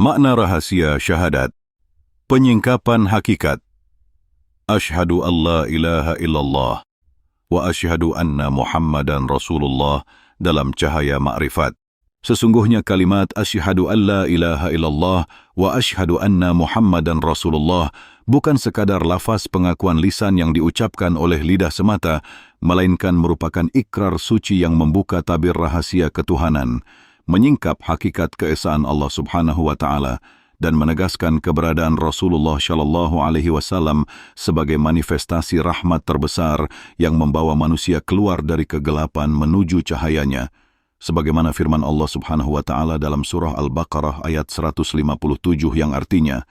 Makna rahasia syahadat. Penyingkapan hakikat. Asyhadu an la ilaha illallah wa asyhadu anna Muhammadan Rasulullah dalam cahaya makrifat. Sesungguhnya kalimat asyhadu an la ilaha illallah wa asyhadu anna Muhammadan Rasulullah bukan sekadar lafaz pengakuan lisan yang diucapkan oleh lidah semata, melainkan merupakan ikrar suci yang membuka tabir rahasia ketuhanan, menyingkap hakikat keesaan Allah Subhanahu wa Ta'ala, dan menegaskan keberadaan Rasulullah Shallallahu Alaihi Wasallam sebagai manifestasi rahmat terbesar yang membawa manusia keluar dari kegelapan menuju cahayanya. Sebagaimana firman Allah Subhanahu wa Ta'ala dalam surah Al-Baqarah ayat 157 yang artinya,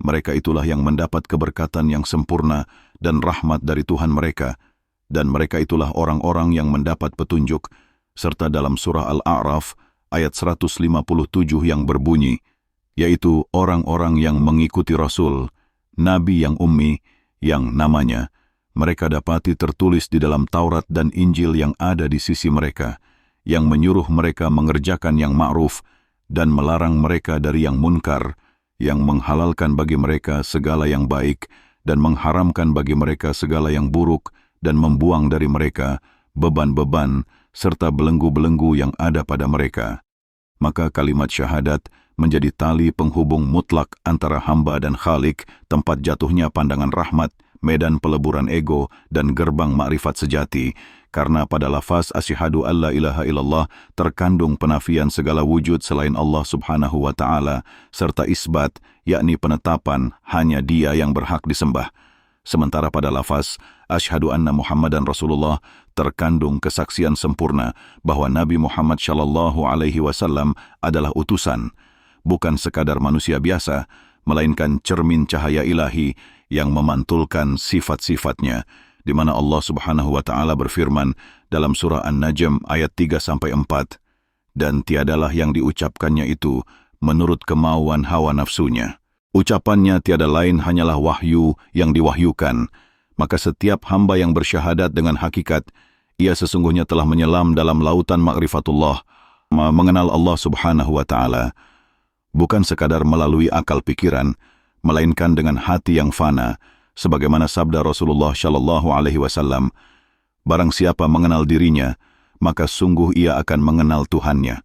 mereka itulah yang mendapat keberkatan yang sempurna dan rahmat dari Tuhan mereka, dan mereka itulah orang-orang yang mendapat petunjuk, serta dalam surah Al-A'raf ayat 157 yang berbunyi, yaitu orang-orang yang mengikuti Rasul, Nabi yang ummi, yang namanya mereka dapati tertulis di dalam Taurat dan Injil yang ada di sisi mereka, yang menyuruh mereka mengerjakan yang ma'ruf dan melarang mereka dari yang munkar, yang menghalalkan bagi mereka segala yang baik dan mengharamkan bagi mereka segala yang buruk dan membuang dari mereka beban-beban serta belenggu-belenggu yang ada pada mereka. Maka kalimat syahadat menjadi tali penghubung mutlak antara hamba dan Khalik, tempat jatuhnya pandangan rahmat, medan peleburan ego, dan gerbang makrifat sejati, karena pada lafaz asyhadu an la ilaha illallah terkandung penafian segala wujud selain Allah Subhanahu wa Ta'ala, serta isbat, yakni penetapan hanya Dia yang berhak disembah. Sementara pada lafaz asyhadu anna Muhammadan Rasulullah terkandung kesaksian sempurna bahwa Nabi Muhammad Shallallahu Alaihi Wasallam adalah utusan, bukan sekadar manusia biasa, melainkan cermin cahaya ilahi yang memantulkan sifat-sifatnya, di mana Allah Subhanahu wa Ta'ala berfirman dalam surah An-Najm ayat 3-4, dan tiadalah yang diucapkannya itu menurut kemauan hawa nafsunya. Ucapannya tiada lain hanyalah wahyu yang diwahyukan, maka setiap hamba yang bersyahadat dengan hakikat, ia sesungguhnya telah menyelam dalam lautan makrifatullah, mengenal Allah Subhanahu wa Ta'ala, bukan sekadar melalui akal pikiran, melainkan dengan hati yang fana, sebagaimana sabda Rasulullah Shallallahu Alaihi Wasallam, barang siapa mengenal dirinya, maka sungguh ia akan mengenal Tuhannya.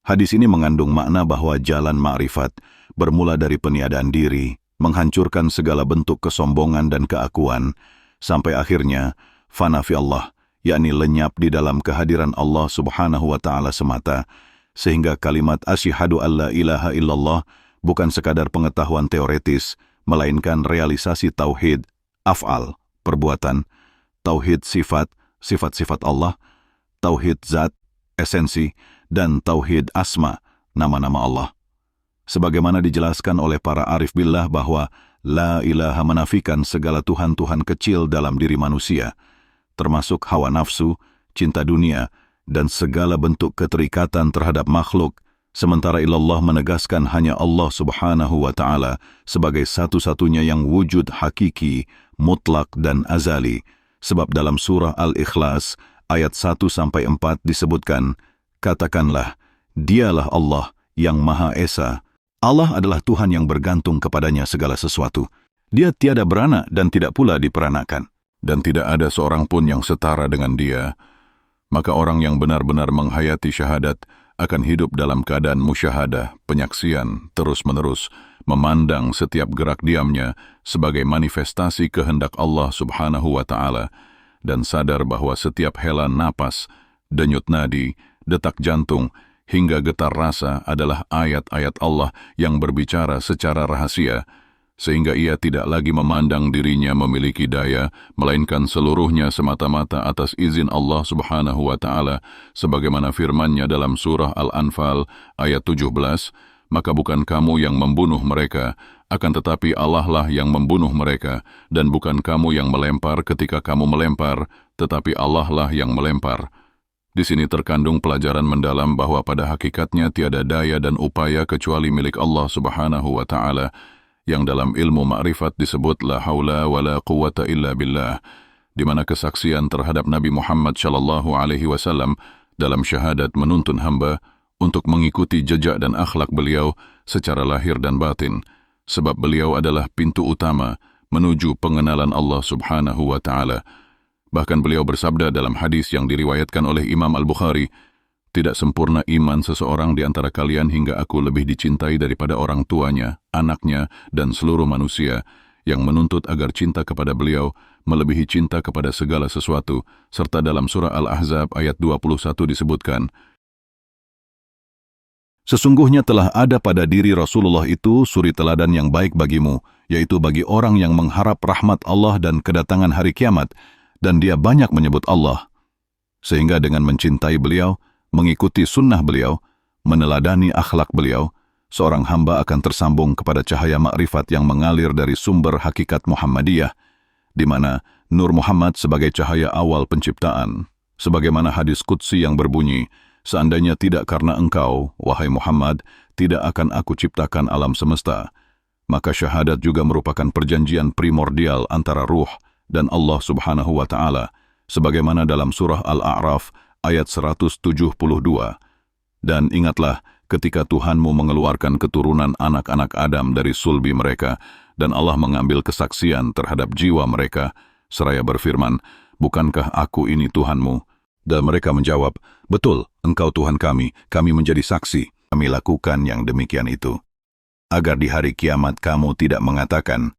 Hadis ini mengandung makna bahwa jalan ma'rifat bermula dari peniadaan diri, menghancurkan segala bentuk kesombongan dan keakuan, sampai akhirnya fana fi Allah, yakni lenyap di dalam kehadiran Allah Subhanahu wa Ta'ala semata, sehingga kalimat asyhadu an la ilaha illallah bukan sekadar pengetahuan teoretis, melainkan realisasi tauhid, af'al, perbuatan, tauhid sifat, sifat-sifat Allah, tauhid zat, esensi, dan tauhid asma, nama-nama Allah. Sebagaimana dijelaskan oleh para arif billah bahwa la ilaha menafikan segala Tuhan-Tuhan kecil dalam diri manusia, termasuk hawa nafsu, cinta dunia, dan segala bentuk keterikatan terhadap makhluk, sementara ilallah menegaskan hanya Allah Subhanahu wa Ta'ala sebagai satu-satunya yang wujud hakiki, mutlak, dan azali. Sebab dalam surah Al-Ikhlas ayat 1-4 disebutkan, katakanlah, dialah Allah yang Maha Esa. Allah adalah Tuhan yang bergantung kepadanya segala sesuatu. Dia tiada beranak dan tidak pula diperanakan, dan tidak ada seorang pun yang setara dengan Dia. Maka orang yang benar-benar menghayati syahadat akan hidup dalam keadaan musyahadah, penyaksian, terus-menerus, memandang setiap gerak diamnya sebagai manifestasi kehendak Allah Subhanahu wa Ta'ala, dan sadar bahwa setiap hela napas, denyut nadi, detak jantung, hingga getar rasa adalah ayat-ayat Allah yang berbicara secara rahasia, sehingga ia tidak lagi memandang dirinya memiliki daya, melainkan seluruhnya semata-mata atas izin Allah Subhanahu wa Ta'ala, sebagaimana firman-Nya dalam surah Al-Anfal ayat 17, maka bukan kamu yang membunuh mereka, akan tetapi Allah lah yang membunuh mereka, dan bukan kamu yang melempar ketika kamu melempar, tetapi Allah lah yang melempar. Di sini terkandung pelajaran mendalam bahwa pada hakikatnya tiada daya dan upaya kecuali milik Allah Subhanahu wa Ta'ala, yang dalam ilmu ma'rifat disebut la haula wa la quwata illa billah, di mana kesaksian terhadap Nabi Muhammad Shallallahu Alaihi Wasallam dalam syahadat menuntun hamba untuk mengikuti jejak dan akhlak beliau secara lahir dan batin, sebab beliau adalah pintu utama menuju pengenalan Allah Subhanahu wa Ta'ala. Bahkan beliau bersabda dalam hadis yang diriwayatkan oleh Imam Al-Bukhari, "Tidak sempurna iman seseorang di antara kalian hingga aku lebih dicintai daripada orang tuanya, anaknya, dan seluruh manusia," yang menuntut agar cinta kepada beliau melebihi cinta kepada segala sesuatu, serta dalam surah Al-Ahzab ayat 21 disebutkan, "Sesungguhnya telah ada pada diri Rasulullah itu suri teladan yang baik bagimu, yaitu bagi orang yang mengharap rahmat Allah dan kedatangan hari kiamat, dan dia banyak menyebut Allah." Sehingga dengan mencintai beliau, mengikuti sunnah beliau, meneladani akhlak beliau, seorang hamba akan tersambung kepada cahaya makrifat yang mengalir dari sumber hakikat Muhammadiyah, di mana Nur Muhammad sebagai cahaya awal penciptaan. Sebagaimana hadis qudsi yang berbunyi, "Seandainya tidak karena engkau, wahai Muhammad, tidak akan aku ciptakan alam semesta." Maka syahadat juga merupakan perjanjian primordial antara ruh dan Allah Subhanahu wa Ta'ala, sebagaimana dalam surah Al-A'raf ayat 172. "Dan ingatlah ketika Tuhanmu mengeluarkan keturunan anak-anak Adam dari sulbi mereka, dan Allah mengambil kesaksian terhadap jiwa mereka, seraya berfirman, 'Bukankah aku ini Tuhanmu?' Dan mereka menjawab, 'Betul, engkau Tuhan kami menjadi saksi, kami lakukan yang demikian itu.' Agar di hari kiamat kamu tidak mengatakan,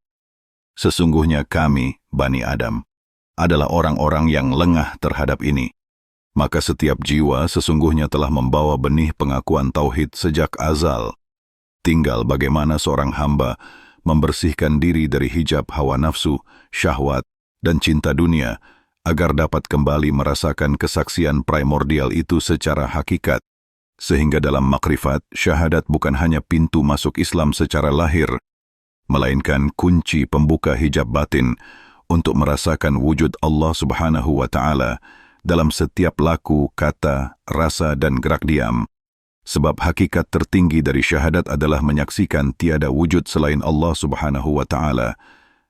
'Sesungguhnya kami, Bani Adam, adalah orang-orang yang lengah terhadap ini.' Maka setiap jiwa sesungguhnya telah membawa benih pengakuan tauhid sejak azal. Tinggal bagaimana seorang hamba membersihkan diri dari hijab hawa nafsu, syahwat, dan cinta dunia, agar dapat kembali merasakan kesaksian primordial itu secara hakikat. Sehingga dalam makrifat, syahadat bukan hanya pintu masuk Islam secara lahir, melainkan kunci pembuka hijab batin untuk merasakan wujud Allah Subhanahu wa Ta'ala dalam setiap laku, kata, rasa, dan gerak diam. Sebab hakikat tertinggi dari syahadat adalah menyaksikan tiada wujud selain Allah Subhanahu wa Ta'ala,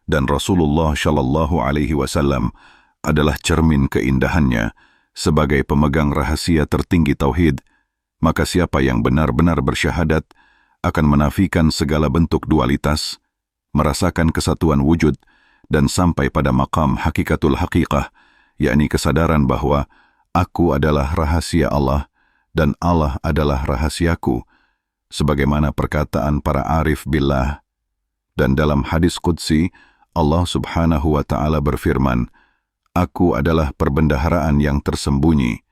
dan Rasulullah Shallallahu Alaihi Wasallam adalah cermin keindahannya sebagai pemegang rahasia tertinggi tauhid. Maka siapa yang benar-benar bersyahadat akan menafikan segala bentuk dualitas, merasakan kesatuan wujud, dan sampai pada maqam hakikatul haqiqah, yakni kesadaran bahwa aku adalah rahasia Allah dan Allah adalah rahasiaku, sebagaimana perkataan para arif billah. Dan dalam hadis qudsi, Allah Subhanahu wa Ta'ala berfirman, "Aku adalah perbendaharaan yang tersembunyi,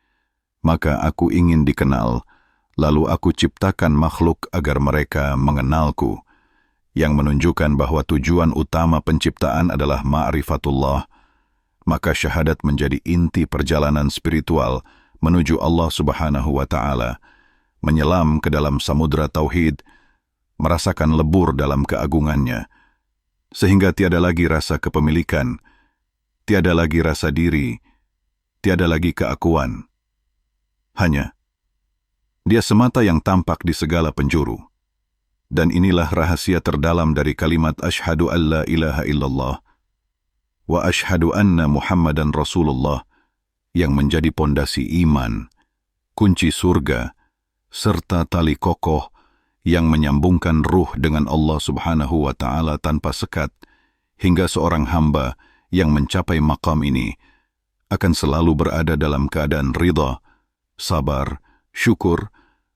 maka aku ingin dikenal, lalu aku ciptakan makhluk agar mereka mengenalku," yang menunjukkan bahwa tujuan utama penciptaan adalah ma'rifatullah. Maka syahadat menjadi inti perjalanan spiritual menuju Allah Subhanahu wa Ta'ala, menyelam ke dalam samudra tauhid, merasakan lebur dalam keagungannya, sehingga tiada lagi rasa kepemilikan, tiada lagi rasa diri, tiada lagi keakuan. Hanya Dia semata yang tampak di segala penjuru. Dan inilah rahasia terdalam dari kalimat asyhadu an la ilaha illallah wa asyhadu anna Muhammadan Rasulullah, yang menjadi pondasi iman, kunci surga, serta tali kokoh yang menyambungkan ruh dengan Allah Subhanahu wa Ta'ala tanpa sekat, hingga seorang hamba yang mencapai maqam ini akan selalu berada dalam keadaan ridha, sabar, syukur,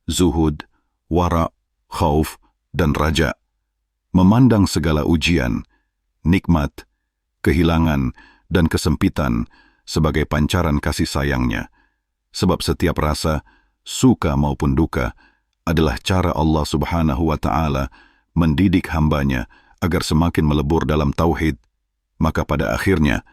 zuhud, wara', khauf, dan raja, memandang segala ujian, nikmat, kehilangan, dan kesempitan sebagai pancaran kasih sayangnya. Sebab setiap rasa, suka maupun duka, adalah cara Allah Subhanahu wa Ta'ala mendidik hambanya agar semakin melebur dalam tauhid. Maka pada akhirnya,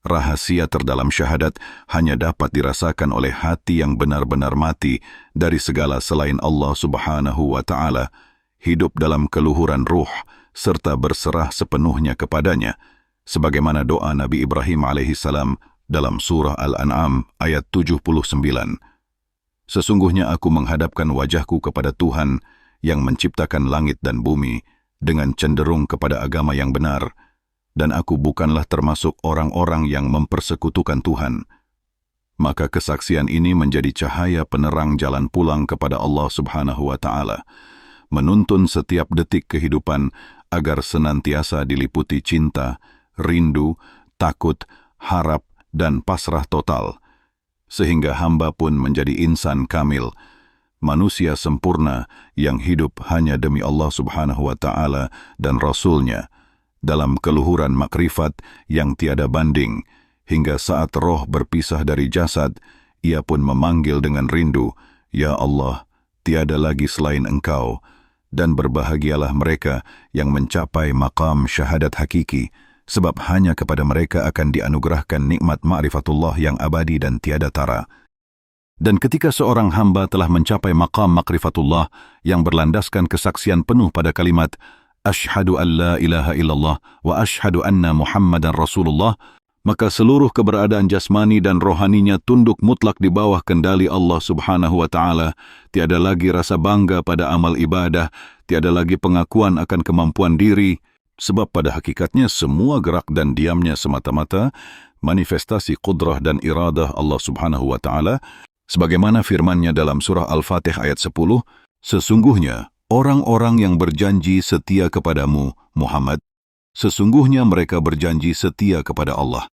rahasia terdalam syahadat hanya dapat dirasakan oleh hati yang benar-benar mati dari segala selain Allah Subhanahu wa Ta'ala, hidup dalam keluhuran ruh, serta berserah sepenuhnya kepadanya, sebagaimana doa Nabi Ibrahim alaihissalam dalam surah Al-An'am ayat 79. "Sesungguhnya aku menghadapkan wajahku kepada Tuhan yang menciptakan langit dan bumi dengan cenderung kepada agama yang benar, dan aku bukanlah termasuk orang-orang yang mempersekutukan Tuhan." Maka kesaksian ini menjadi cahaya penerang jalan pulang kepada Allah Subhanahu wa Ta'ala. menuntun setiap detik kehidupan agar senantiasa diliputi cinta, rindu, takut, harap, dan pasrah total, sehingga hamba pun menjadi insan kamil, manusia sempurna yang hidup hanya demi Allah Subhanahu wa Ta'ala dan Rasul-Nya, dalam keluhuran makrifat yang tiada banding, hingga saat roh berpisah dari jasad, ia pun memanggil dengan rindu, "Ya Allah, tiada lagi selain Engkau," dan berbahagialah mereka yang mencapai maqam syahadat hakiki, sebab hanya kepada mereka akan dianugerahkan nikmat ma'rifatullah yang abadi dan tiada tara. Dan ketika seorang hamba telah mencapai maqam ma'rifatullah yang berlandaskan kesaksian penuh pada kalimat Ashhadu an la ilaha illallah wa ashhadu anna Muhammadan Rasulullah, maka seluruh keberadaan jasmani dan rohaninya tunduk mutlak di bawah kendali Allah Subhanahu wa Ta'ala. Tiada lagi rasa bangga pada amal ibadah, tiada lagi pengakuan akan kemampuan diri, sebab pada hakikatnya semua gerak dan diamnya semata-mata manifestasi qudrah dan iradah Allah Subhanahu wa Ta'ala, sebagaimana firman-Nya dalam surah Al-Fatih ayat 10, "Sesungguhnya orang-orang yang berjanji setia kepadamu, Muhammad, sesungguhnya mereka berjanji setia kepada Allah.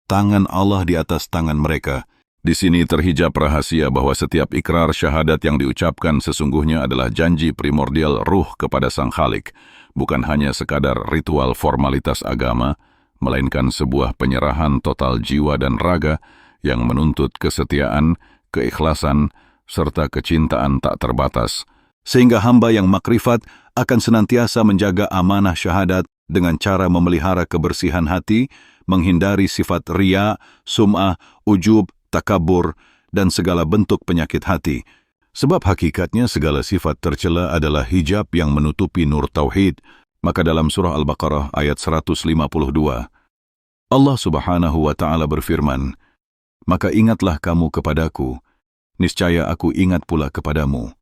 Tangan Allah di atas tangan mereka." Di sini terhijab rahasia bahwa setiap ikrar syahadat yang diucapkan sesungguhnya adalah janji primordial ruh kepada Sang Khalik, bukan hanya sekadar ritual formalitas agama, melainkan sebuah penyerahan total jiwa dan raga yang menuntut kesetiaan, keikhlasan, serta kecintaan tak terbatas, sehingga hamba yang makrifat akan senantiasa menjaga amanah syahadat dengan cara memelihara kebersihan hati, menghindari sifat riya, sum'ah, ujub, takabur, dan segala bentuk penyakit hati. Sebab hakikatnya segala sifat tercela adalah hijab yang menutupi nur tauhid. Maka dalam surah Al-Baqarah ayat 152, Allah Subhanahu wa Ta'ala berfirman, "Maka ingatlah kamu kepadaku, niscaya aku ingat pula kepadamu."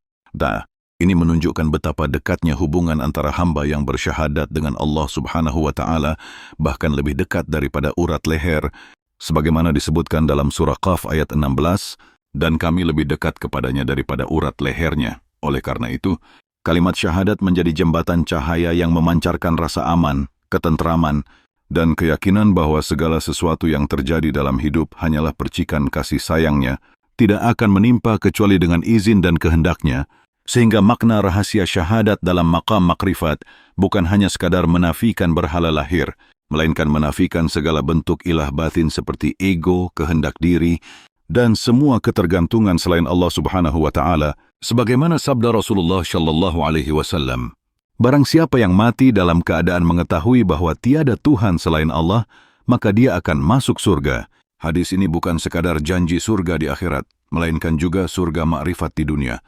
Ini menunjukkan betapa dekatnya hubungan antara hamba yang bersyahadat dengan Allah Subhanahu wa Ta'ala, bahkan lebih dekat daripada urat leher, sebagaimana disebutkan dalam surah Qaf ayat 16, "Dan kami lebih dekat kepadanya daripada urat lehernya." Oleh karena itu, kalimat syahadat menjadi jembatan cahaya yang memancarkan rasa aman, ketentraman, dan keyakinan bahwa segala sesuatu yang terjadi dalam hidup hanyalah percikan kasih sayang-Nya, tidak akan menimpa kecuali dengan izin dan kehendak-Nya, sehingga makna rahasia syahadat dalam maqam makrifat bukan hanya sekadar menafikan berhala lahir, melainkan menafikan segala bentuk ilah batin seperti ego, kehendak diri, dan semua ketergantungan selain Allah Subhanahu wa Ta'ala, sebagaimana sabda Rasulullah Shallallahu Alaihi Wasallam, "Barang siapa yang mati dalam keadaan mengetahui bahwa tiada Tuhan selain Allah, maka dia akan masuk surga." Hadis ini bukan sekadar janji surga di akhirat, melainkan juga surga ma'rifat di dunia,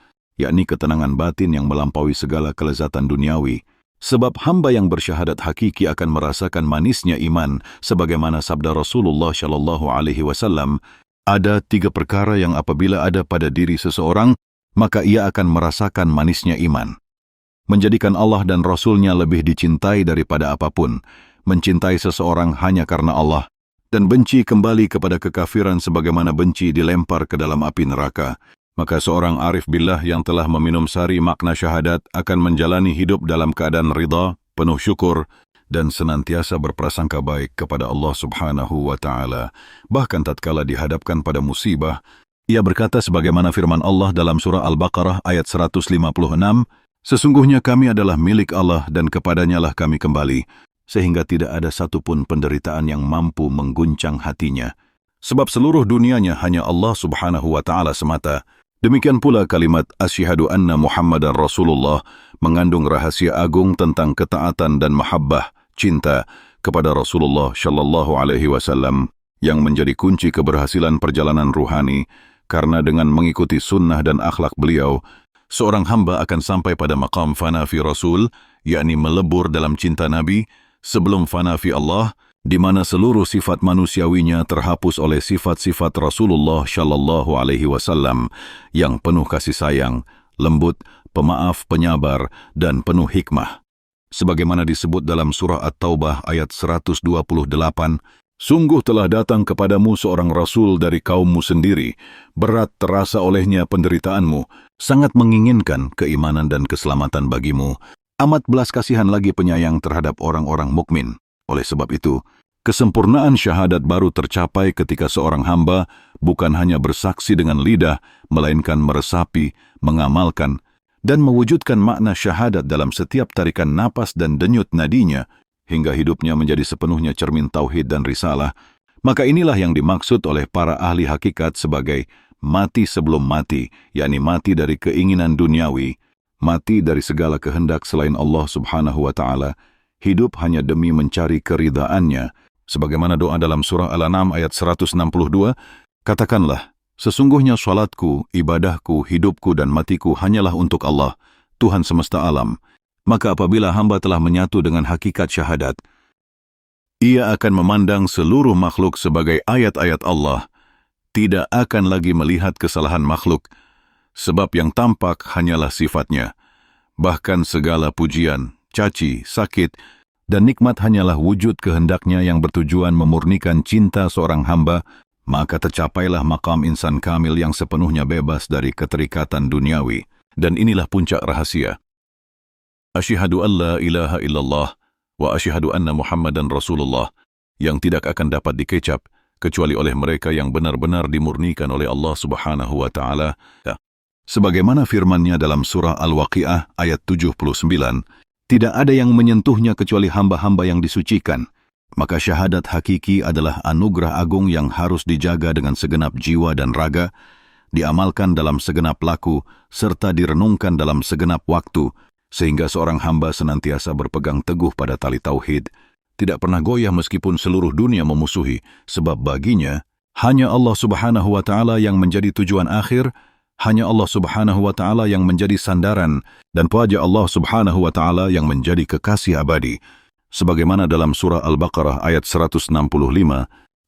yakni ketenangan batin yang melampaui segala kelezatan duniawi. Sebab hamba yang bersyahadat hakiki akan merasakan manisnya iman, sebagaimana sabda Rasulullah Shallallahu Alaihi Wasallam, "Ada 3 perkara yang apabila ada pada diri seseorang, maka ia akan merasakan manisnya iman. Menjadikan Allah dan Rasul-Nya lebih dicintai daripada apapun, mencintai seseorang hanya karena Allah, dan benci kembali kepada kekafiran sebagaimana benci dilempar ke dalam api neraka." Maka seorang arif billah yang telah meminum sari makna syahadat akan menjalani hidup dalam keadaan ridha, penuh syukur, dan senantiasa berprasangka baik kepada Allah Subhanahu wa Ta'ala. Bahkan tatkala dihadapkan pada musibah, ia berkata sebagaimana firman Allah dalam surah Al-Baqarah ayat 156, "Sesungguhnya kami adalah milik Allah dan kepadanya-lah kami kembali, sehingga tidak ada satupun penderitaan yang mampu mengguncang hatinya. Sebab seluruh dunianya hanya Allah Subhanahu wa Ta'ala semata." Demikian pula kalimat Asyhadu anna Muhammadan Rasulullah mengandung rahasia agung tentang ketaatan dan mahabbah, cinta kepada Rasulullah Shallallahu Alaihi Wasallam yang menjadi kunci keberhasilan perjalanan ruhani, karena dengan mengikuti sunnah dan akhlak beliau, seorang hamba akan sampai pada maqam fana fi Rasul, yakni melebur dalam cinta Nabi, sebelum fana fi Allah, di mana seluruh sifat manusiawinya terhapus oleh sifat-sifat Rasulullah Shallallahu Alaihi Wasallam yang penuh kasih sayang, lembut, pemaaf, penyabar, dan penuh hikmah. Sebagaimana disebut dalam surah At-Taubah ayat 128, "Sungguh telah datang kepadamu seorang Rasul dari kaummu sendiri, berat terasa olehnya penderitaanmu, sangat menginginkan keimanan dan keselamatan bagimu, amat belas kasihan lagi penyayang terhadap orang-orang mukmin. Oleh sebab itu, kesempurnaan syahadat baru tercapai ketika seorang hamba bukan hanya bersaksi dengan lidah, melainkan meresapi, mengamalkan, dan mewujudkan makna syahadat dalam setiap tarikan napas dan denyut nadinya, hingga hidupnya menjadi sepenuhnya cermin tauhid dan risalah. Maka inilah yang dimaksud oleh para ahli hakikat sebagai mati sebelum mati, yakni mati dari keinginan duniawi, mati dari segala kehendak selain Allah Subhanahu wa Ta'ala, hidup hanya demi mencari keridhaannya. Sebagaimana doa dalam surah Al-An'am ayat 162, katakanlah, sesungguhnya salatku, ibadahku, hidupku dan matiku hanyalah untuk Allah, Tuhan semesta alam. Maka apabila hamba telah menyatu dengan hakikat syahadat, ia akan memandang seluruh makhluk sebagai ayat-ayat Allah, tidak akan lagi melihat kesalahan makhluk, sebab yang tampak hanyalah sifatnya. Bahkan segala pujian, caci, sakit, dan nikmat hanyalah wujud kehendaknya yang bertujuan memurnikan cinta seorang hamba, maka tercapailah maqam insan kamil yang sepenuhnya bebas dari keterikatan duniawi. Dan inilah puncak rahasia. Asyhadu an la ilaha illallah wa asyhadu anna Muhammadan Rasulullah, yang tidak akan dapat dikecap kecuali oleh mereka yang benar-benar dimurnikan oleh Allah Subhanahu wa Ta'ala. Sebagaimana firman-Nya dalam surah Al-Waqi'ah ayat 79, tidak ada yang menyentuhnya kecuali hamba-hamba yang disucikan. Maka syahadat hakiki adalah anugerah agung yang harus dijaga dengan segenap jiwa dan raga, diamalkan dalam segenap laku, serta direnungkan dalam segenap waktu, sehingga seorang hamba senantiasa berpegang teguh pada tali tauhid, tidak pernah goyah meskipun seluruh dunia memusuhi, sebab baginya hanya Allah Subhanahu wa Ta'ala yang menjadi tujuan akhir, hanya Allah Subhanahu wa Ta'ala yang menjadi sandaran, dan wajah Allah Subhanahu wa Ta'ala yang menjadi kekasih abadi. Sebagaimana dalam surah Al-Baqarah ayat 165,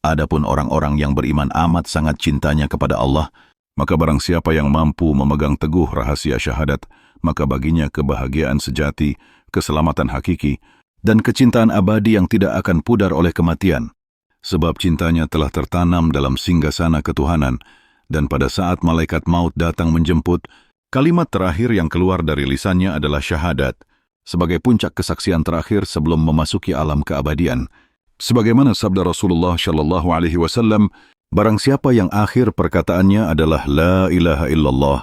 adapun orang-orang yang beriman amat sangat cintanya kepada Allah, maka barang siapa yang mampu memegang teguh rahasia syahadat, maka baginya kebahagiaan sejati, keselamatan hakiki, dan kecintaan abadi yang tidak akan pudar oleh kematian. Sebab cintanya telah tertanam dalam singgasana ketuhanan, dan pada saat malaikat maut datang menjemput, kalimat terakhir yang keluar dari lisannya adalah syahadat, sebagai puncak kesaksian terakhir sebelum memasuki alam keabadian. Sebagaimana sabda Rasulullah Shallallahu Alaihi Wasallam, barang siapa yang akhir perkataannya adalah La ilaha illallah,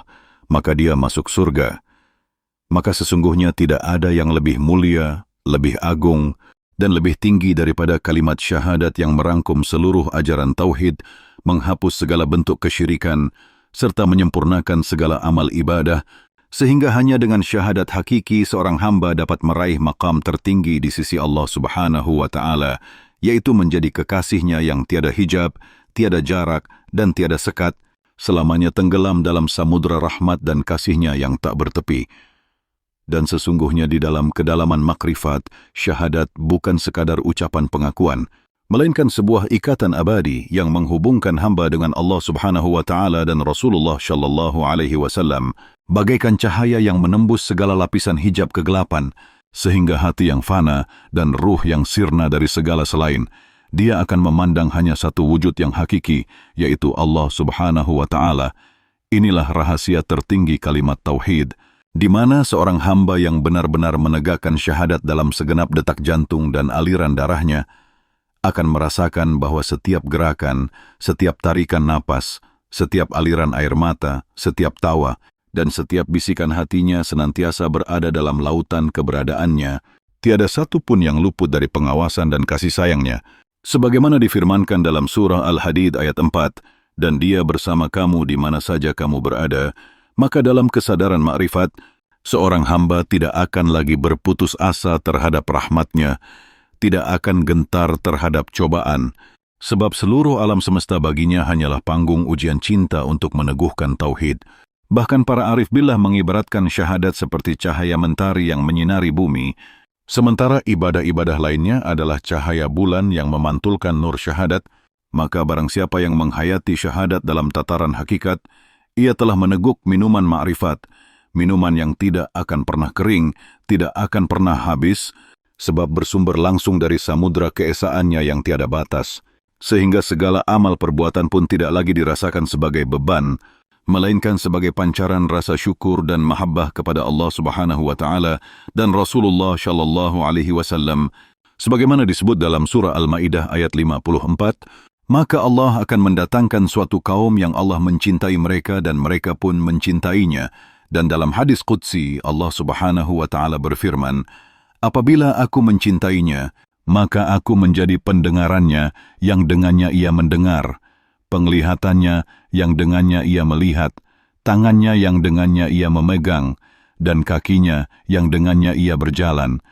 maka dia masuk surga. Maka sesungguhnya tidak ada yang lebih mulia, lebih agung, dan lebih tinggi daripada kalimat syahadat yang merangkum seluruh ajaran tauhid, menghapus segala bentuk kesyirikan, serta menyempurnakan segala amal ibadah, sehingga hanya dengan syahadat hakiki seorang hamba dapat meraih maqam tertinggi di sisi Allah Subhanahu wa Ta'ala, yaitu menjadi kekasihnya yang tiada hijab, tiada jarak, dan tiada sekat, selamanya tenggelam dalam samudra rahmat dan kasihnya yang tak bertepi. Dan sesungguhnya di dalam kedalaman makrifat, syahadat bukan sekadar ucapan pengakuan, melainkan sebuah ikatan abadi yang menghubungkan hamba dengan Allah Subhanahu wa Ta'ala dan Rasulullah Shallallahu Alaihi Wasallam, bagaikan cahaya yang menembus segala lapisan hijab kegelapan, sehingga hati yang fana dan ruh yang sirna dari segala selain, dia akan memandang hanya satu wujud yang hakiki, yaitu Allah Subhanahu wa Ta'ala. Inilah rahasia tertinggi kalimat tauhid, di mana seorang hamba yang benar-benar menegakkan syahadat dalam segenap detak jantung dan aliran darahnya akan merasakan bahwa setiap gerakan, setiap tarikan napas, setiap aliran air mata, setiap tawa, dan setiap bisikan hatinya senantiasa berada dalam lautan keberadaannya. Tiada satu pun yang luput dari pengawasan dan kasih sayangnya. Sebagaimana difirmankan dalam surah Al-Hadid ayat 4, dan dia bersama kamu di mana saja kamu berada, maka dalam kesadaran makrifat, seorang hamba tidak akan lagi berputus asa terhadap rahmatnya, tidak akan gentar terhadap cobaan, sebab seluruh alam semesta baginya hanyalah panggung ujian cinta untuk meneguhkan tauhid. Bahkan para arif billah mengibaratkan syahadat seperti cahaya mentari yang menyinari bumi, sementara ibadah-ibadah lainnya adalah cahaya bulan yang memantulkan nur syahadat. Maka barang siapa yang menghayati syahadat dalam tataran hakikat, ia telah meneguk minuman ma'rifat, minuman yang tidak akan pernah kering, tidak akan pernah habis, sebab bersumber langsung dari samudra keesaannya yang tiada batas, sehingga segala amal perbuatan pun tidak lagi dirasakan sebagai beban, melainkan sebagai pancaran rasa syukur dan mahabbah kepada Allah Subhanahu wa taala dan Rasulullah sallallahu alaihi wasallam. Sebagaimana disebut dalam surah Al-Maidah ayat 54, maka Allah akan mendatangkan suatu kaum yang Allah mencintai mereka dan mereka pun mencintainya. Dan dalam hadis qudsi Allah Subhanahu wa taala berfirman, apabila aku mencintainya, maka aku menjadi pendengarannya yang dengannya ia mendengar, penglihatannya yang dengannya ia melihat, tangannya yang dengannya ia memegang, dan kakinya yang dengannya ia berjalan.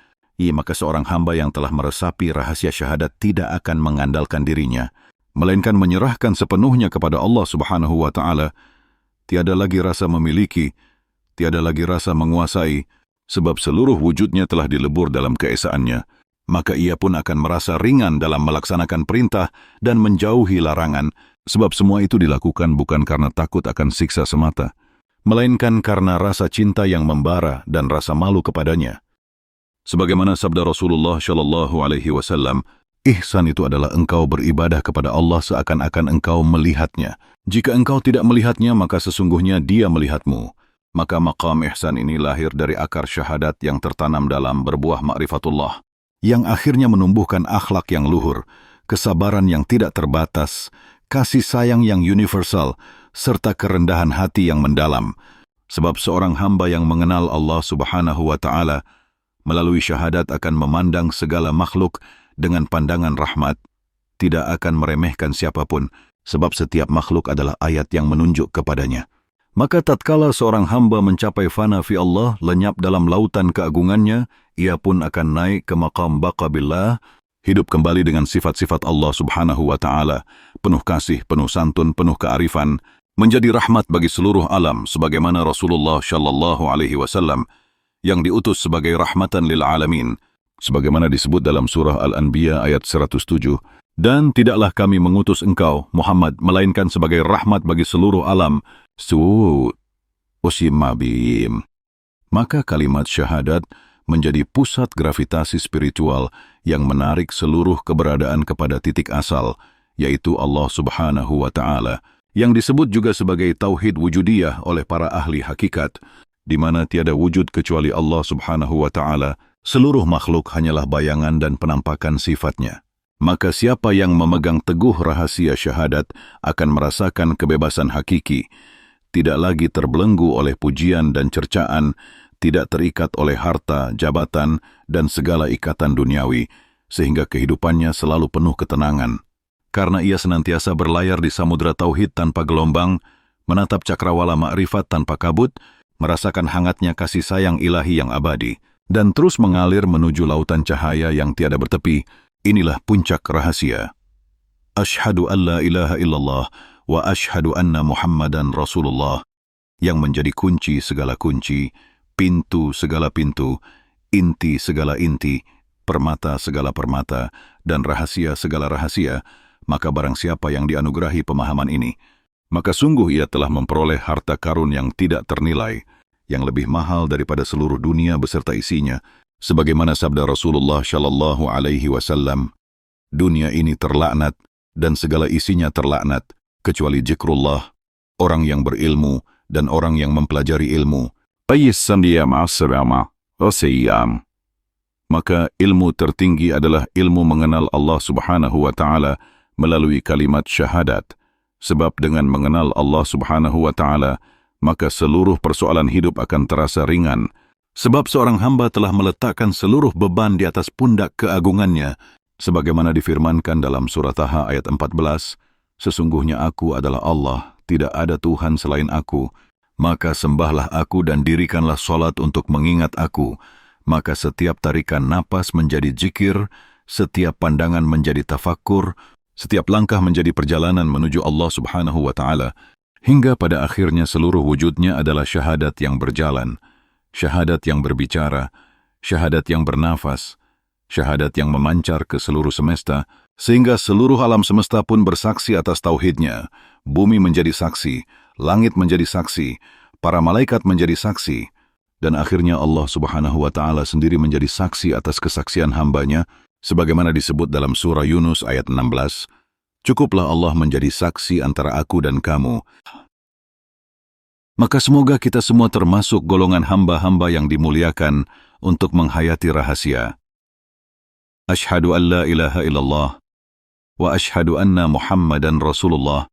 Maka seorang hamba yang telah meresapi rahasia syahadat tidak akan mengandalkan dirinya, melainkan menyerahkan sepenuhnya kepada Allah Subhanahu wa taala. Tiada lagi rasa memiliki, tiada lagi rasa menguasai, sebab seluruh wujudnya telah dilebur dalam keesaannya. Maka ia pun akan merasa ringan dalam melaksanakan perintah dan menjauhi larangan, sebab semua itu dilakukan bukan karena takut akan siksa semata, melainkan karena rasa cinta yang membara dan rasa malu kepadanya. Sebagaimana sabda Rasulullah sallallahu alaihi wasallam, ihsan itu adalah engkau beribadah kepada Allah seakan-akan engkau melihatnya. Jika engkau tidak melihatnya, maka sesungguhnya Dia melihatmu. Maka maqam ihsan ini lahir dari akar syahadat yang tertanam dalam berbuah ma'rifatullah, yang akhirnya menumbuhkan akhlak yang luhur, kesabaran yang tidak terbatas, kasih sayang yang universal, serta kerendahan hati yang mendalam. Sebab seorang hamba yang mengenal Allah Subhanahu wa ta'ala melalui syahadat akan memandang segala makhluk dengan pandangan rahmat, tidak akan meremehkan siapapun, sebab setiap makhluk adalah ayat yang menunjuk kepadanya. Maka tatkala seorang hamba mencapai fana fi Allah, lenyap dalam lautan keagungannya, ia pun akan naik ke maqam baqa billah, hidup kembali dengan sifat-sifat Allah Subhanahu wa ta'ala, penuh kasih, penuh santun, penuh kearifan, menjadi rahmat bagi seluruh alam, sebagaimana Rasulullah sallallahu alaihi wasallam yang diutus sebagai rahmatan lil alamin, sebagaimana disebut dalam surah Al-Anbiya ayat 107, dan tidaklah kami mengutus engkau, Muhammad, melainkan sebagai rahmat bagi seluruh alam. Usimabim. Maka kalimat syahadat menjadi pusat gravitasi spiritual yang menarik seluruh keberadaan kepada titik asal, yaitu Allah Subhanahu wa ta'ala, yang disebut juga sebagai tauhid wujudiyah oleh para ahli hakikat, di mana tiada wujud kecuali Allah Subhanahu wa ta'ala, seluruh makhluk hanyalah bayangan dan penampakan sifatnya. Maka siapa yang memegang teguh rahasia syahadat akan merasakan kebebasan hakiki, tidak lagi terbelenggu oleh pujian dan cercaan, tidak terikat oleh harta, jabatan, dan segala ikatan duniawi, sehingga kehidupannya selalu penuh ketenangan. Karena ia senantiasa berlayar di samudra tauhid tanpa gelombang, menatap cakrawala ma'rifat tanpa kabut, merasakan hangatnya kasih sayang ilahi yang abadi, dan terus mengalir menuju lautan cahaya yang tiada bertepi. Inilah puncak rahasia. Ashhadu an la ilaha illallah wa ashhadu anna Muhammadan Rasulullah, yang menjadi kunci segala kunci, pintu segala pintu, inti segala inti, permata segala permata, dan rahasia segala rahasia. Maka barang siapa yang dianugerahi pemahaman ini, maka sungguh ia telah memperoleh harta karun yang tidak ternilai, yang lebih mahal daripada seluruh dunia beserta isinya. Sebagaimana sabda Rasulullah sallallahu alaihi wasallam, dunia ini terlaknat dan segala isinya terlaknat, kecuali zikrullah, orang yang berilmu dan orang yang mempelajari ilmu. Maka ilmu tertinggi adalah ilmu mengenal Allah Subhanahu wa ta'ala melalui kalimat syahadat. Sebab dengan mengenal Allah Subhanahu wa ta'ala, maka seluruh persoalan hidup akan terasa ringan. Sebab seorang hamba telah meletakkan seluruh beban di atas pundak keagungannya, sebagaimana difirmankan dalam surah Taha ayat 14, sesungguhnya aku adalah Allah, tidak ada Tuhan selain aku, maka sembahlah aku dan dirikanlah solat untuk mengingat aku. Maka setiap tarikan napas menjadi zikir, setiap pandangan menjadi tafakkur, setiap langkah menjadi perjalanan menuju Allah Subhanahu wa ta'ala, hingga pada akhirnya seluruh wujudnya adalah syahadat yang berjalan, syahadat yang berbicara, syahadat yang bernafas, syahadat yang memancar ke seluruh semesta, sehingga seluruh alam semesta pun bersaksi atas tauhidnya. Bumi menjadi saksi, langit menjadi saksi, para malaikat menjadi saksi, dan akhirnya Allah Subhanahu wa ta'ala sendiri menjadi saksi atas kesaksian hambanya, sebagaimana disebut dalam surah Yunus ayat 16, cukuplah Allah menjadi saksi antara aku dan kamu, Maka semoga kita semua termasuk golongan hamba-hamba yang dimuliakan untuk menghayati rahasia. Asyhadu an la ilaha illallah wa asyhadu anna Muhammadan Rasulullah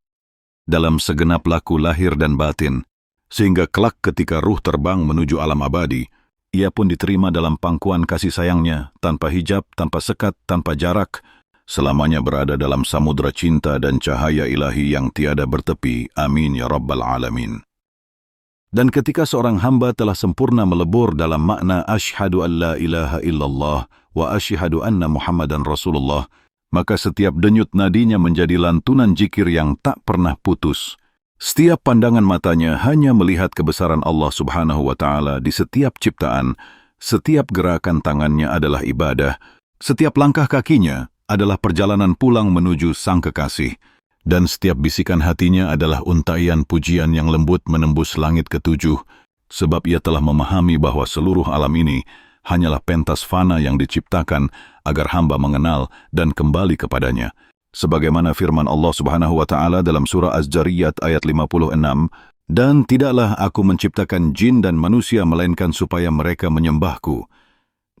dalam segenap laku lahir dan batin, sehingga kelak ketika ruh terbang menuju alam abadi, ia pun diterima dalam pangkuan kasih sayangnya, tanpa hijab, tanpa sekat, tanpa jarak, selamanya berada dalam samudra cinta dan cahaya ilahi yang tiada bertepi. Amin ya Rabbal Alamin. Dan ketika seorang hamba telah sempurna melebur dalam makna asyhadu an la ilaha illallah wa asyhadu anna Muhammadan Rasulullah, maka setiap denyut nadinya menjadi lantunan zikir yang tak pernah putus. Setiap pandangan matanya hanya melihat kebesaran Allah Subhanahu wa Ta'ala di setiap ciptaan, setiap gerakan tangannya adalah ibadah, setiap langkah kakinya adalah perjalanan pulang menuju Sang Kekasih, dan setiap bisikan hatinya adalah untaian pujian yang lembut menembus langit ketujuh, sebab ia telah memahami bahwa seluruh alam ini hanyalah pentas fana yang diciptakan agar hamba mengenal dan kembali kepadanya. Sebagaimana firman Allah Subhanahu wa Ta'ala dalam surah Az-Zariyat ayat 56, "Dan tidaklah aku menciptakan jin dan manusia melainkan supaya mereka menyembahku."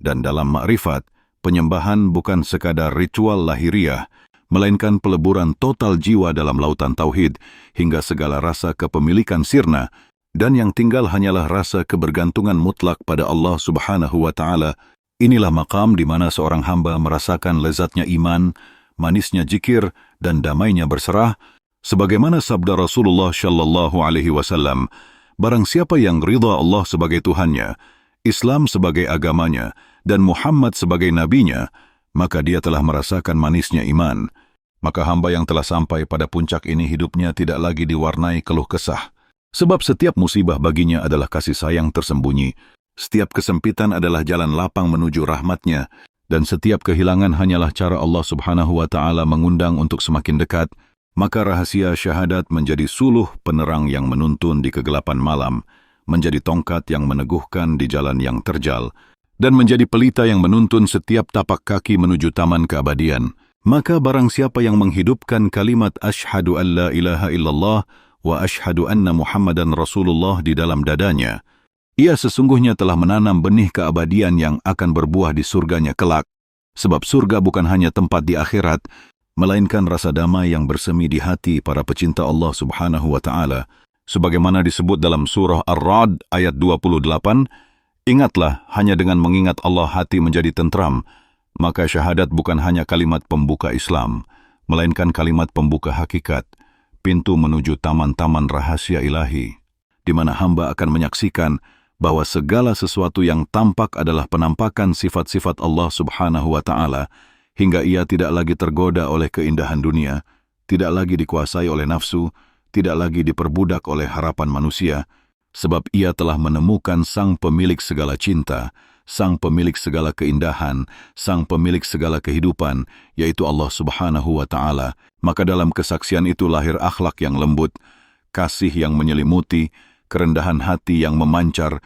Dan dalam makrifat, penyembahan bukan sekadar ritual lahiriah, melainkan peleburan total jiwa dalam lautan tauhid hingga segala rasa kepemilikan sirna, dan yang tinggal hanyalah rasa kebergantungan mutlak pada Allah Subhanahu wa Ta'ala. Inilah maqam di mana seorang hamba merasakan lezatnya iman, manisnya zikir, dan damainya berserah, sebagaimana sabda Rasulullah Shallallahu Alaihi Wasallam, barang siapa yang ridha Allah sebagai Tuhannya, Islam sebagai agamanya, dan Muhammad sebagai nabinya, maka dia telah merasakan manisnya iman. Maka hamba yang telah sampai pada puncak ini hidupnya tidak lagi diwarnai keluh kesah, sebab setiap musibah baginya adalah kasih sayang tersembunyi, setiap kesempitan adalah jalan lapang menuju rahmatnya, dan setiap kehilangan hanyalah cara Allah Subhanahu wa Ta'ala mengundang untuk semakin dekat. Maka rahasia syahadat menjadi suluh penerang yang menuntun di kegelapan malam, menjadi tongkat yang meneguhkan di jalan yang terjal, dan menjadi pelita yang menuntun setiap tapak kaki menuju taman keabadian. Maka barang siapa yang menghidupkan kalimat asyhadu an la ilaha illallah wa asyhadu anna Muhammadan Rasulullah di dalam dadanya, ia sesungguhnya telah menanam benih keabadian yang akan berbuah di surganya kelak. Sebab surga bukan hanya tempat di akhirat, melainkan rasa damai yang bersemi di hati para pecinta Allah Subhanahu wa Ta'ala. Sebagaimana disebut dalam surah Ar-Ra'd ayat 28, "Ingatlah, hanya dengan mengingat Allah hati menjadi tentram." Maka syahadat bukan hanya kalimat pembuka Islam, melainkan kalimat pembuka hakikat, pintu menuju taman-taman rahasia ilahi, di mana hamba akan menyaksikan bahwa segala sesuatu yang tampak adalah penampakan sifat-sifat Allah Subhanahu wa Ta'ala, hingga ia tidak lagi tergoda oleh keindahan dunia, tidak lagi dikuasai oleh nafsu, tidak lagi diperbudak oleh harapan manusia, sebab ia telah menemukan Sang Pemilik segala cinta, Sang Pemilik segala keindahan, Sang Pemilik segala kehidupan, yaitu Allah Subhanahu wa Ta'ala. Maka dalam kesaksian itu lahir akhlak yang lembut, kasih yang menyelimuti, kerendahan hati yang memancar,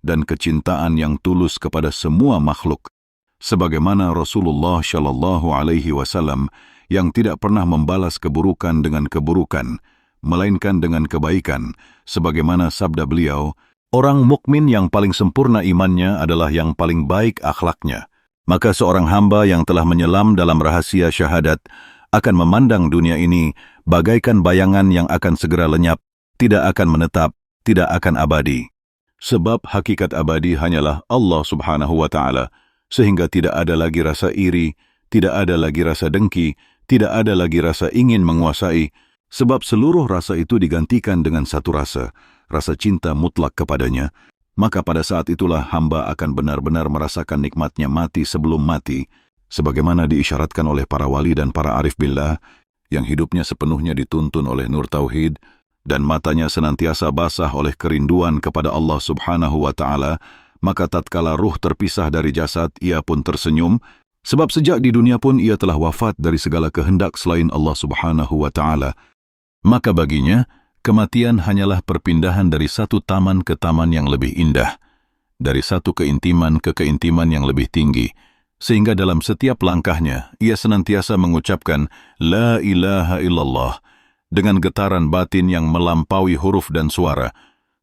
dan kecintaan yang tulus kepada semua makhluk. Sebagaimana Rasulullah Shallallahu Alaihi Wasallam yang tidak pernah membalas keburukan dengan keburukan, melainkan dengan kebaikan, sebagaimana sabda beliau, "Orang mukmin yang paling sempurna imannya adalah yang paling baik akhlaknya." Maka seorang hamba yang telah menyelam dalam rahasia syahadat akan memandang dunia ini bagaikan bayangan yang akan segera lenyap, tidak akan menetap, tidak akan abadi. Sebab hakikat abadi hanyalah Allah Subhanahu wa Ta'ala, sehingga tidak ada lagi rasa iri, tidak ada lagi rasa dengki, tidak ada lagi rasa ingin menguasai, sebab seluruh rasa itu digantikan dengan satu rasa cinta mutlak kepadanya. Maka pada saat itulah hamba akan benar-benar merasakan nikmatnya mati sebelum mati, sebagaimana diisyaratkan oleh para wali dan para arif billah, yang hidupnya sepenuhnya dituntun oleh nur tauhid, dan matanya senantiasa basah oleh kerinduan kepada Allah Subhanahu wa Ta'ala. Maka tatkala ruh terpisah dari jasad, ia pun tersenyum, sebab sejak di dunia pun ia telah wafat dari segala kehendak selain Allah Subhanahu wa Ta'ala. Maka baginya, kematian hanyalah perpindahan dari satu taman ke taman yang lebih indah, dari satu keintiman ke keintiman yang lebih tinggi, sehingga dalam setiap langkahnya, ia senantiasa mengucapkan, La ilaha illallah, dengan getaran batin yang melampaui huruf dan suara,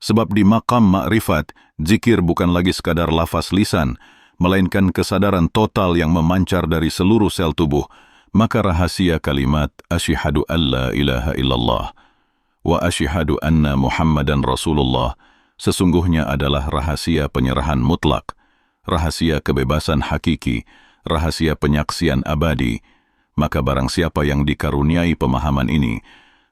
Sebab di maqam ma'rifat, zikir bukan lagi sekadar lafaz lisan, melainkan kesadaran total yang memancar dari seluruh sel tubuh. Maka rahasia kalimat asyhadu alla ilaha illallah wa asyhadu anna Muhammadan Rasulullah sesungguhnya adalah rahasia penyerahan mutlak, rahasia kebebasan hakiki, rahasia penyaksian abadi. Maka barang siapa yang dikaruniai pemahaman ini,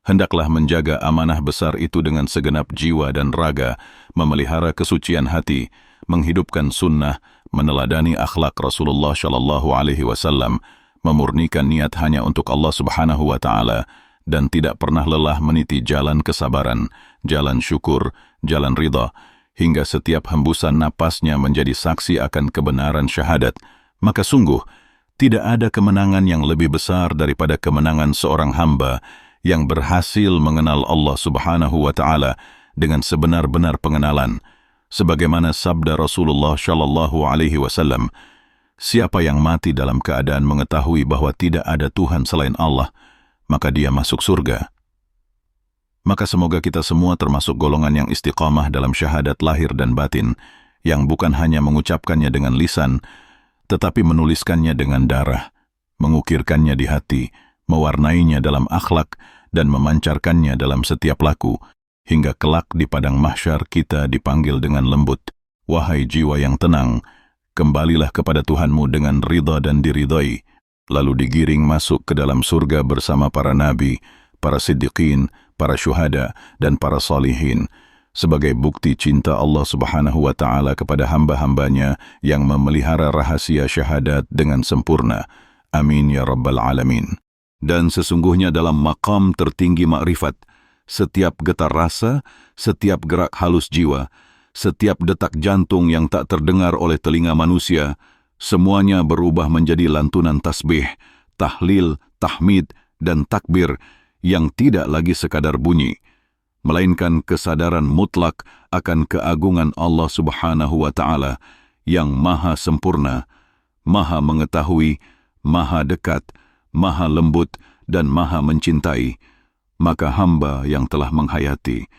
hendaklah menjaga amanah besar itu dengan segenap jiwa dan raga, memelihara kesucian hati, menghidupkan sunnah, meneladani akhlak Rasulullah Shallallahu Alaihi Wasallam, memurnikan niat hanya untuk Allah Subhanahu Wa Taala, dan tidak pernah lelah meniti jalan kesabaran, jalan syukur, jalan ridha, hingga setiap hembusan napasnya menjadi saksi akan kebenaran syahadat. Maka sungguh, tidak ada kemenangan yang lebih besar daripada kemenangan seorang hamba yang berhasil mengenal Allah Subhanahu wa Ta'ala dengan sebenar-benar pengenalan. Sebagaimana sabda Rasulullah Shallallahu Alaihi Wasallam, siapa yang mati dalam keadaan mengetahui bahwa tidak ada Tuhan selain Allah, maka dia masuk surga. Maka semoga kita semua termasuk golongan yang istiqamah dalam syahadat lahir dan batin, yang bukan hanya mengucapkannya dengan lisan, tetapi menuliskannya dengan darah, mengukirkannya di hati, mewarnainya dalam akhlak, dan memancarkannya dalam setiap laku, hingga kelak di padang mahsyar kita dipanggil dengan lembut, wahai jiwa yang tenang, kembalilah kepada Tuhanmu dengan ridha dan diridhai, lalu digiring masuk ke dalam surga bersama para nabi, para siddiqin, para syuhada, dan para salihin, sebagai bukti cinta Allah Subhanahu wa Ta'ala kepada hamba-hambanya yang memelihara rahasia syahadat dengan sempurna. Amin ya Rabbal Alamin. Dan sesungguhnya dalam maqam tertinggi ma'rifat, setiap getar rasa, setiap gerak halus jiwa, setiap detak jantung yang tak terdengar oleh telinga manusia, semuanya berubah menjadi lantunan tasbih, tahlil, tahmid, dan takbir yang tidak lagi sekadar bunyi, melainkan kesadaran mutlak akan keagungan Allah Subhanahu wa Ta'ala yang maha sempurna, maha mengetahui, maha dekat, maha lembut, dan maha mencintai. Maka hamba yang telah menghayati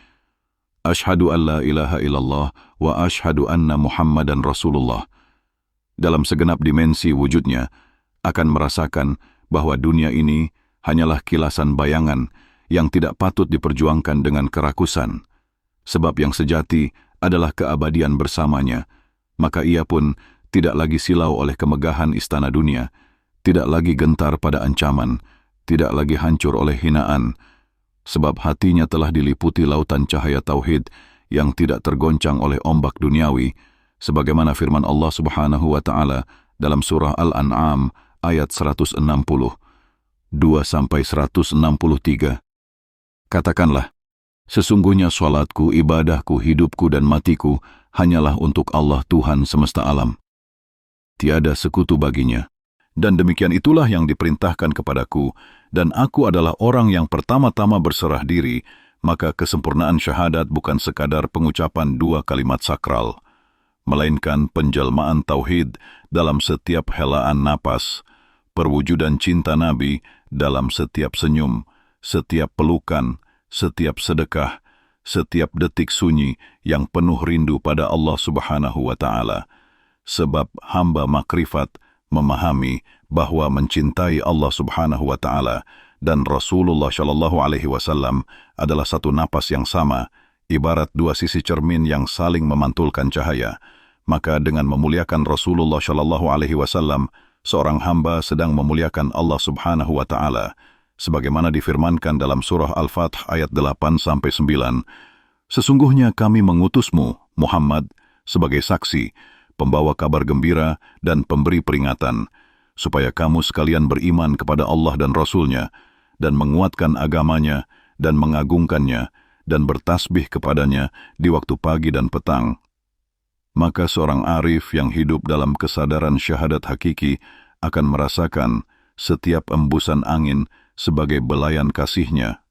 asyhadu an la ilaha illallah wa asyhadu anna Muhammadan Rasulullah dalam segenap dimensi wujudnya akan merasakan bahwa dunia ini hanyalah kilasan bayangan yang tidak patut diperjuangkan dengan kerakusan, sebab yang sejati adalah keabadian bersamanya. Maka ia pun tidak lagi silau oleh kemegahan istana dunia, tidak lagi gentar pada ancaman, tidak lagi hancur oleh hinaan, sebab hatinya telah diliputi lautan cahaya tauhid yang tidak tergoncang oleh ombak duniawi, sebagaimana firman Allah Subhanahu wa Ta'ala dalam surah Al-An'am ayat 160, 2-163. Katakanlah, sesungguhnya salatku, ibadahku, hidupku dan matiku hanyalah untuk Allah Tuhan semesta alam. Tiada sekutu baginya. Dan demikian itulah yang diperintahkan kepadaku, dan aku adalah orang yang pertama-tama berserah diri, maka kesempurnaan syahadat bukan sekadar pengucapan dua kalimat sakral, melainkan penjelmaan tauhid dalam setiap helaan napas, perwujudan cinta Nabi dalam setiap senyum, setiap pelukan, setiap sedekah, setiap detik sunyi yang penuh rindu pada Allah Subhanahu wa Ta'ala. Sebab hamba makrifat memahami bahwa mencintai Allah Subhanahu wa Ta'ala dan Rasulullah Shallallahu Alaihi Wasallam adalah satu napas yang sama, ibarat dua sisi cermin yang saling memantulkan cahaya. Maka dengan memuliakan Rasulullah Shallallahu Alaihi Wasallam, seorang hamba sedang memuliakan Allah Subhanahu wa Ta'ala, sebagaimana difirmankan dalam surah Al-Fath ayat 8-9, sesungguhnya kami mengutusmu, Muhammad, sebagai saksi, pembawa kabar gembira dan pemberi peringatan, supaya kamu sekalian beriman kepada Allah dan Rasul-Nya, dan menguatkan agamanya, dan mengagungkannya, dan bertasbih kepadanya di waktu pagi dan petang. Maka seorang arif yang hidup dalam kesadaran syahadat hakiki akan merasakan setiap embusan angin sebagai belayan kasih-Nya,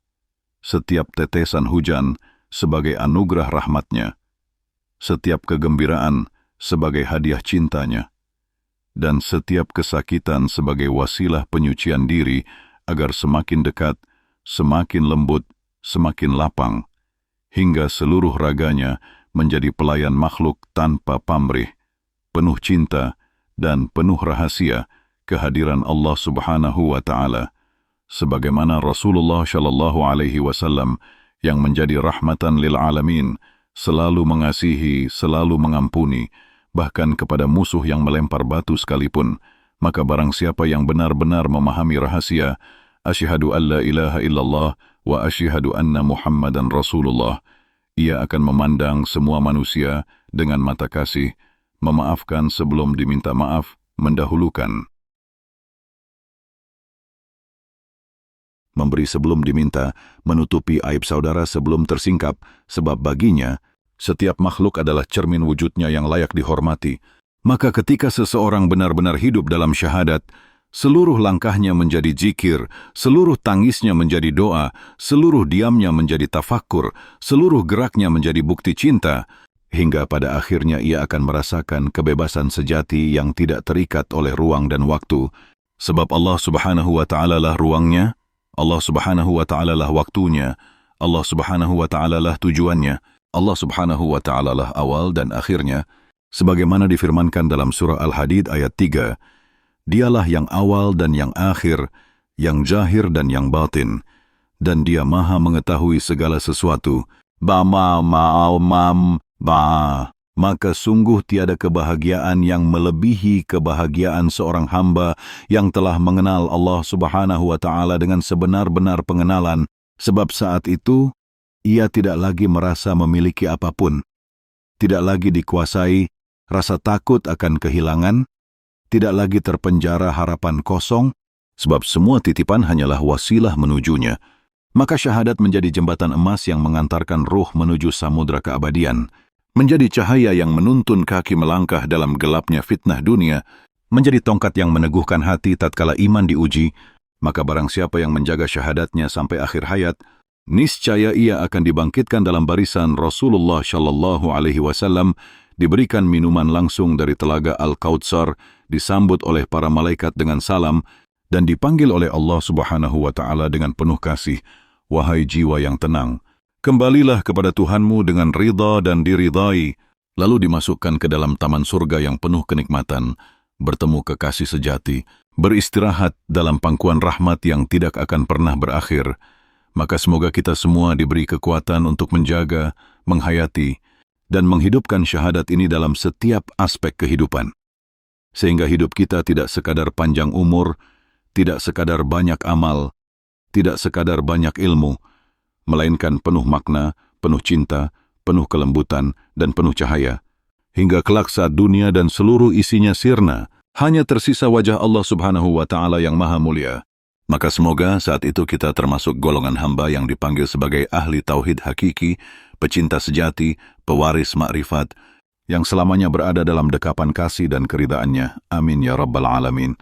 setiap tetesan hujan sebagai anugerah rahmat-Nya, setiap kegembiraan sebagai hadiah cinta-Nya, dan setiap kesakitan sebagai wasilah penyucian diri agar semakin dekat, semakin lembut, semakin lapang, hingga seluruh raganya menjadi pelayan makhluk tanpa pamrih, penuh cinta dan penuh rahasia kehadiran Allah Subhanahu wa Ta'ala, sebagaimana Rasulullah Shallallahu Alaihi Wasallam yang menjadi rahmatan lil alamin, selalu mengasihi, selalu mengampuni, bahkan kepada musuh yang melempar batu sekalipun. Maka barang siapa yang benar-benar memahami rahasia asyhadu an la ilaha illallah wa asyhadu anna Muhammadan Rasulullah, ia akan memandang semua manusia dengan mata kasih, memaafkan sebelum diminta maaf, mendahulukan memberi sebelum diminta, menutupi aib saudara sebelum tersingkap, sebab baginya setiap makhluk adalah cermin wujudnya yang layak dihormati. Maka ketika seseorang benar-benar hidup dalam syahadat, seluruh langkahnya menjadi zikir, seluruh tangisnya menjadi doa, seluruh diamnya menjadi tafakkur, seluruh geraknya menjadi bukti cinta, hingga pada akhirnya ia akan merasakan kebebasan sejati yang tidak terikat oleh ruang dan waktu. Sebab Allah Subhanahu wa Ta'ala lah ruangnya, Allah Subhanahu wa Ta'ala lah waktunya, Allah Subhanahu wa Ta'ala lah tujuannya, Allah Subhanahu wa Ta'ala lah awal dan akhirnya, sebagaimana difirmankan dalam surah Al-Hadid ayat 3, Dialah yang awal dan yang akhir, yang zahir dan yang batin, dan Dia maha mengetahui segala sesuatu. Maka sungguh tiada kebahagiaan yang melebihi kebahagiaan seorang hamba yang telah mengenal Allah Subhanahu wa Ta'ala dengan sebenar-benar pengenalan, sebab saat itu ia tidak lagi merasa memiliki apapun, tidak lagi dikuasai rasa takut akan kehilangan, tidak lagi terpenjara harapan kosong, sebab semua titipan hanyalah wasilah menujunya. Maka syahadat menjadi jembatan emas yang mengantarkan ruh menuju samudra keabadian, menjadi cahaya yang menuntun kaki melangkah dalam gelapnya fitnah dunia, menjadi tongkat yang meneguhkan hati tatkala iman diuji. Maka barang siapa yang menjaga syahadatnya sampai akhir hayat, niscaya ia akan dibangkitkan dalam barisan Rasulullah Shallallahu Alaihi Wasallam, diberikan minuman langsung dari telaga Al-Kautsar, disambut oleh para malaikat dengan salam, dan dipanggil oleh Allah Subhanahu wa Ta'ala dengan penuh kasih, wahai jiwa yang tenang, kembalilah kepada Tuhanmu dengan ridha dan diridai, lalu dimasukkan ke dalam taman surga yang penuh kenikmatan, bertemu kekasih sejati, beristirahat dalam pangkuan rahmat yang tidak akan pernah berakhir. Maka semoga kita semua diberi kekuatan untuk menjaga, menghayati, dan menghidupkan syahadat ini dalam setiap aspek kehidupan. Sehingga hidup kita tidak sekadar panjang umur, tidak sekadar banyak amal, tidak sekadar banyak ilmu, melainkan penuh makna, penuh cinta, penuh kelembutan, dan penuh cahaya. Hingga kelak saat dunia dan seluruh isinya sirna, hanya tersisa wajah Allah Subhanahu wa Ta'ala yang maha mulia. Maka semoga saat itu kita termasuk golongan hamba yang dipanggil sebagai ahli tauhid hakiki, pecinta sejati, pewaris makrifat, yang selamanya berada dalam dekapan kasih dan keridhaannya. Amin ya Rabbal Alamin.